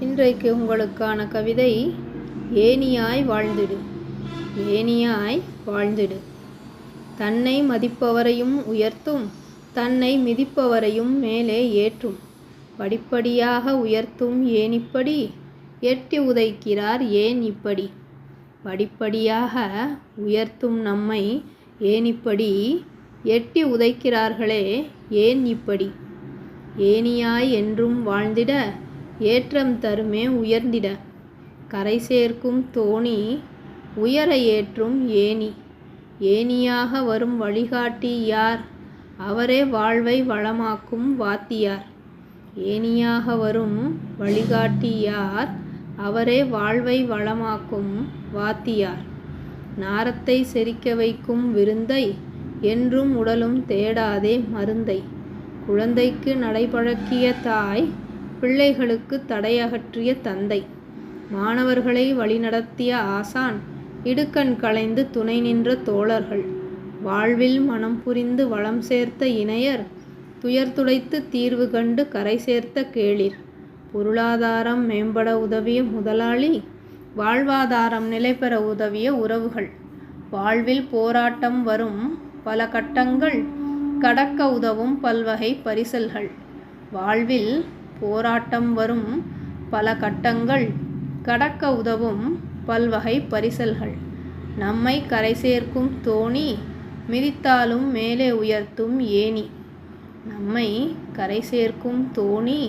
இன்றைக்கு உங்களுக்கான கவிதை ஏணியாய் வாழ்ந்திடு. ஏணியாய் வாழ்ந்திடு. தன்னை மதிப்பவரையும் உயர்த்தும், தன்னை மிதிப்பவரையும் மேலே ஏற்றும். படிப்படியாக உயர்த்தும் ஏணிப்படி எட்டி உதைக்கிறார் ஏன் இப்படி? படிப்படியாக உயர்த்தும் நம்மை ஏணிப்படி எட்டி உதைக்கிறார்களே ஏன் இப்படி? ஏணியாய் என்றும் வாழ்ந்திட ஏற்றம் தருமே உயர்ந்திட. கரை சேர்க்கும் தோணி உயர ஏற்றும் ஏணி. ஏணியாக வரும் வழிகாட்டி யார்? அவரே வாழ்வை வளமாக்கும் வாத்தியார். ஏணியாக வரும் வழிகாட்டி யார்? அவரே வாழ்வை வளமாக்கும் வாத்தியார். நாரத்தை செரிக்க வைக்கும் விருந்தை என்றும் உடலும் தேடாதே மருந்தை. குழந்தைக்கு நடைபழக்கிய தாய், பிள்ளைகளுக்கு தடையகற்றிய தந்தை. மாணவர்களை வழிநடத்திய ஆசான், இடுக்கண் களைந்து துணை நின்ற தோழர்கள். வாழ்வில் மனம் புரிந்து வளம் சேர்த்த இணையர், துயர் துடைத்து தீர்வு கண்டு கரை சேர்த்த கேளிர். பொருளாதாரம் மேம்பட உதவிய முதலாளி, வாழ்வாதாரம் நிலைபெற உதவிய உறவுகள். வாழ்வில் போராட்டம் வரும் பல கட்டங்கள், கடக்க உதவும் பல்வகை பரிசல்கள். வாழ்வில் போராட்டம் வரும் பல கட்டங்கள், கடக்க உதவும் பல்வகை பரிசல்கள். நம்மை கரை சேர்க்கும் தோணி, மிதித்தாலும் மேலே உயர்த்தும் ஏணி. நம்மை கரை சேர்க்கும் தோணி,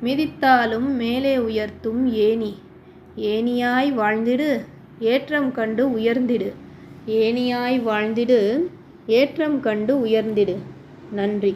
மிதித்தாலும் மேலே உயர்த்தும் ஏணி. ஏணியாய் வாழ்ந்திடு, ஏற்றம் கண்டு உயர்ந்திடு. ஏணியாய் வாழ்ந்திடு, ஏற்றம் கண்டு உயர்ந்திடு. நன்றி.